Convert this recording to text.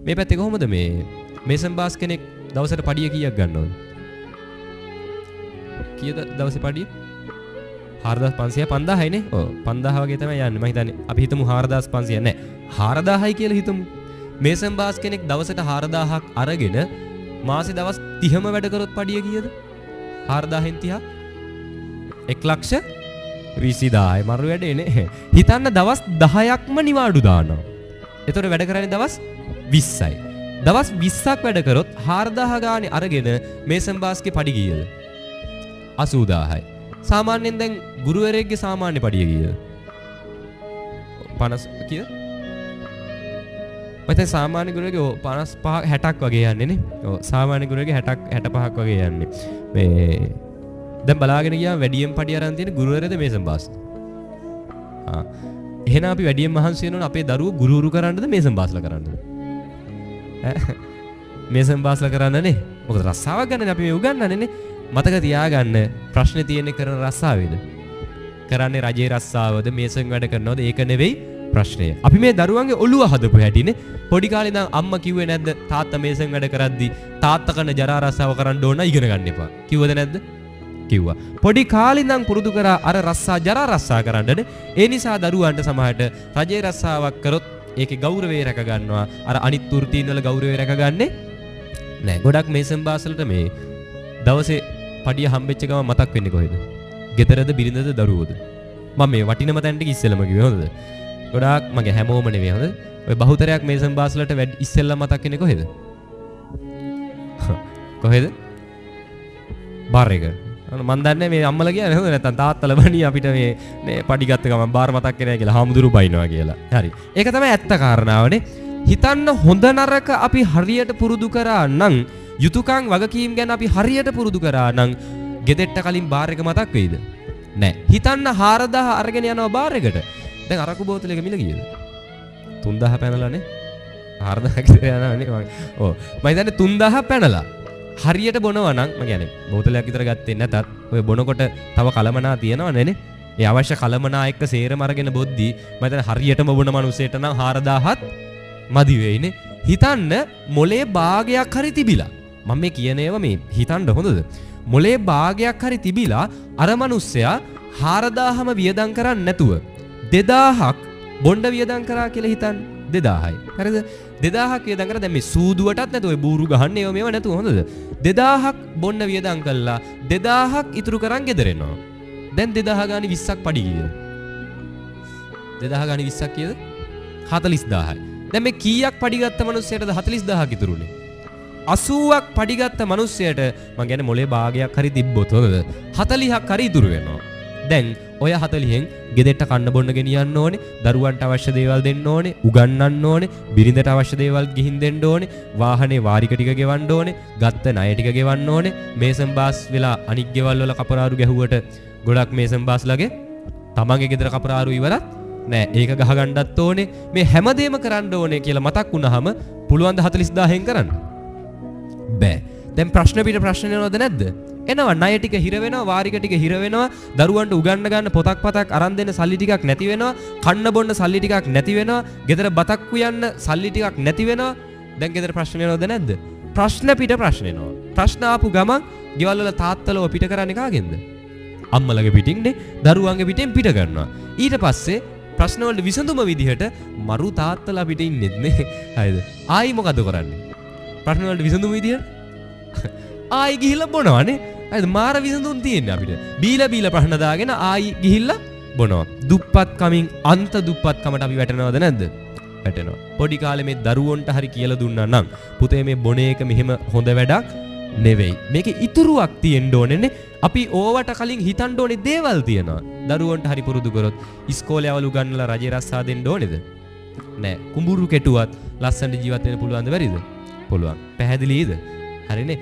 මේ පැත්තේ කොහොමද මේ මේසන් බාස් කෙනෙක් දවසට පඩිය කීයක් ගන්නවද? කීයද දවසේ පඩිය? 4500 5000යි නේ. ඔව් 5000 වගේ තමයි යන්නේ. මම හිතන්නේ අපි හිතමු 4500 නෑ. 4000යි කියලා හිතමු. මේසන් බාස් කෙනෙක් දවසට 4000ක් අරගෙන මාසේ දවස් 30ම වැඩ කරොත් පඩිය කීයද? 4000න් 30 1,20,000යි මරු වැඩේ නේ. හිතන්න දවස් 10ක්ම නිවාඩු දානවා. එතකොට වැඩ කරන්නේ දවස් 20යි. දවස් 20ක් වැඩ කරොත් 4000 ගානේ අරගෙන මේසන් බාස්ගේ පඩි කීයද? 80000යි. සාමාන්‍යයෙන් දැන් ගුරුවරයෙක්ගේ සාමාන්‍ය පඩිය කීයද? 50 කීයද? මම සාමාන්‍ය ගුරුවරයෙක්ගේ 55 60ක් වගේ යන්නේ නේ. ඔව් සාමාන්‍ය ගුරුවරයෙක්ගේ 60ක් 65ක් වගේ යන්නේ. මේ දැන් බලාගෙන ගියාම වැඩියෙන් පඩිය අරන් තියෙන ගුරුවරයද මේසන් බාස්ද? එහෙනම් අපි වැඩියෙන් මහන්සි වෙනවනේ අපේ දරුවෝ ගුරුවරු කරන්නද මේසන් බාස්ලා කරන්නද? මේසන් බාස්ලා කරන්නනේ. මොකද රස්සාවක් ගන්නනේ අපි මේ උගන්වන්නේ නේ. මතක තියාගන්න ප්‍රශ්නේ තියෙන්නේ කරන රස්සාවේද? කරන්නේ රජේ රස්සාවද මේසන් වැඩ කරනවද? ඒක නෙවෙයි ප්‍රශ්නය. අපි මේ දරුවන්ගේ ඔළුව හදපු හැටිනේ. පොඩි කාලේ ඉඳන් අම්මා කිව්වේ නැද්ද තාත්තා මේසන් වැඩ කරද්දි තාත්තා කරන ජරා රස්සාව කරන්න ඕන ඉගෙන ගන්න එපා. කිව්වද නැද්ද? කිව්වා. පොඩි කාලේ ඉඳන් පුරුදු කරා අර රස්සා ජරා රස්සා කරන්නනේ. ඒ නිසා දරුවන්ට සමහරට රජේ රස්සාවක් කරොත් ඒකේ ගෞරවය රැක ගන්නවා. අර අනිත් වෘත්තීන් වල ගෞරවය රැකගන්නේ නැහැ. ගොඩක් මේසන් බාස්වලට මේ දවසේ පඩිය හම්බෙච්ච ගම මතක් වෙන්නේ කොහෙද? ගෙදරද බිරිඳද දරුවෝද? මම මේ වටිනම තැනට ඉස්සෙල්ලම කිව්වේ හොඳද? ගොඩාක් මගේ හැමෝම නෙවෙයි හොඳ. ඔය බහුතරයක් මේසන් බාස්වලට ඉස්සෙල්ලම මතක් වෙන්නේ කොහෙද? කොහෙද? බාර් එක. මන් දන්නේ මේ අම්මලා කියන්නේ හොඳ නැත්තම් තාත්තලා බණී අපිට මේ පඩි ගත්ත ගමන් බාර් මතක් වෙන්නේ නැහැ කියලා හාමුදුරු බයිනවා කියලා. හරි. ඒක තමයි ඇත්ත කාරණාවනේ. හිතන්න හොඳ නරක අපි හරියට පුරුදු කරා නම් යුතුයකම් වගකීම් ගැන අපි හරියට පුරුදු කරා නම් ගෙදෙට්ට කලින් බාර් එක මතක් වෙයිද? නැහැ. හිතන්න 4000 අරගෙන යනවා බාර් එකට. දැන් අරකු බෝතලයක මිල කීයද? 3000 පැනලානේ. 4000 කට යනවානේ මම. ඔව්. මම හිතන්නේ 3000 පැනලා. හරියට බොනවා නම් මම කියන්නේ බෝතලයක් විතර ගත්තේ නැතත් ඔය බොනකොට තව කලමනා තියෙනවනේ නේ. ඒ අවශ්‍ය කලමනා එක්ක සේරම අරගෙන බොද්දි මම හිතන්නේ හරියටම බොන මිනිස්සෙට නම් 4000ත් මදි වෙයිනේ. හිතන්න මොලේ භාගයක් හරි තිබිලා. මම මේ කියන ඒවා මේ හිතන්න හොඳද? මොලේ භාගයක් හරි තිබිලා අර මිනිස්සයා 4000ම වියදම් කරන්නේ නැතුව 2000ක් බොණ්ඩ වියදම් කරා කියලා හිතන්න. 2000යි. හරිද? 2000ක් වියදම් කරා දැන් මේ සූදුවටත් නැතුව ඔය බූරු ගහන්නේ ඒව මේව නැතුව හොඳද? 2000ක් බොණ්ඩ වියදම් කළා 2000ක් ඉතුරු කරන් ගෙදර එනවා. දැන් 2000 ගානේ 20ක් පඩි කීයද? 2000 ගානේ 20ක් කීයද? 40000යි. දැන් මේ කීයක් පඩි ගත්ත මිනිස්සයටද 40000ක් ඉතුරුනේ? 80ක් පඩි ගත්ත මිනිස්සයට මං කියන්නේ මොලේ භාගයක් හරි තිබ්බොත් හොඳද? 40ක් හරි ඉතුරු වෙනවා. දැන් ඔය 40න් ගෙදෙට්ට කන්න බොන්න ගෙනියන්න ඕනේ, දරුවන්ට අවශ්‍ය දේවල් දෙන්න ඕනේ, උගන්වන්න ඕනේ, බිරිඳට අවශ්‍ය දේවල් ගිහින් දෙන්න ඕනේ, වාහනේ වාරික ටික ගෙවන්න ඕනේ, ගත්ත ණය ටික ගෙවන්න ඕනේ, මේසන් බාස් වෙලා අනික් ගෙවල් වල කපරාරු ගැහුවට ගොඩක් මේසන් බාස්ලාගේ තමන්ගේ ගෙදර කපරාරු ඉවරත් නෑ. ඒක ගහගන්නත් ඕනේ. මේ හැමදේම කරන්න ඕනේ කියලා මතක් වුණාම පුළුවන් ද 40000න් කරන්න? බෑ. දැන් ප්‍රශ්න පිට ප්‍රශ්න එනවද නැද්ද? එනවා. ණය ටික හිර වෙනවා, වාරික ටික හිර වෙනවා, දරුවන්ට උගන්න ගන්න පොතක් පතක් අරන් දෙන්න සල්ලි ටිකක් නැති වෙනවා, කන්න බොන්න සල්ලි ටිකක් නැති වෙනවා, ගෙදර බතක් උයන්න සල්ලි ටිකක් නැති වෙනවා. දැන් ගෙදර ප්‍රශ්න එනවද නැද්ද? ප්‍රශ්න පිට ප්‍රශ්න එනවා. ප්‍රශ්න ආපු ගමන් ගෙවල් වල තාත්තලව පිට කරන්නේ කාගෙන්ද? අම්මලගේ පිටින්නේ, දරුවන්ගේ පිටෙන් පිට කරනවා. ඊට පස්සේ ප්‍රශ්න වලට විසඳුම විදිහට මරු තාත්තලා පිට ඉන්නෙත් නේ. හරිද? ආයි මොකද කරන්නේ? ප්‍රශ්න වලට විසඳුම විදිහට ආයි ගිහිල්ලා බොනවනේ. හරිද? මාර විසඳුම් තියෙන්නේ අපිට. බීලා ප්‍රශ්න දාගෙන ආයි ගිහිල්ලා බොනවා. දුප්පත් කමින් අන්ත දුප්පත් කමට අපි වැටෙනවද නැද්ද? වැටෙනවා. පොඩි කාලේ මේ දරුවන්ට හරි කියලා දුන්නා නම් පුතේ මේ බොන එක මෙහෙම හොඳ වැඩක් නෙවෙයි. මේකේ ඉතුරුවක් තියෙන්න ඕනේනේ. අපි ඕවට කලින් හිතන්න ඕනේ දේවල් තියෙනවා. දරුවන්ට හරි පුරුදු කරොත් ඉස්කෝලේ අවලු ගන්නලා රජේ රස්සා දෙන්න ඕනේද? නෑ. කුඹුරු කෙටුවත් ලස්සනට ජීවත් වෙන්න පුළුවන්ද බැරිද? පුළුවන්. පැහැදිලිද? හරිනේ.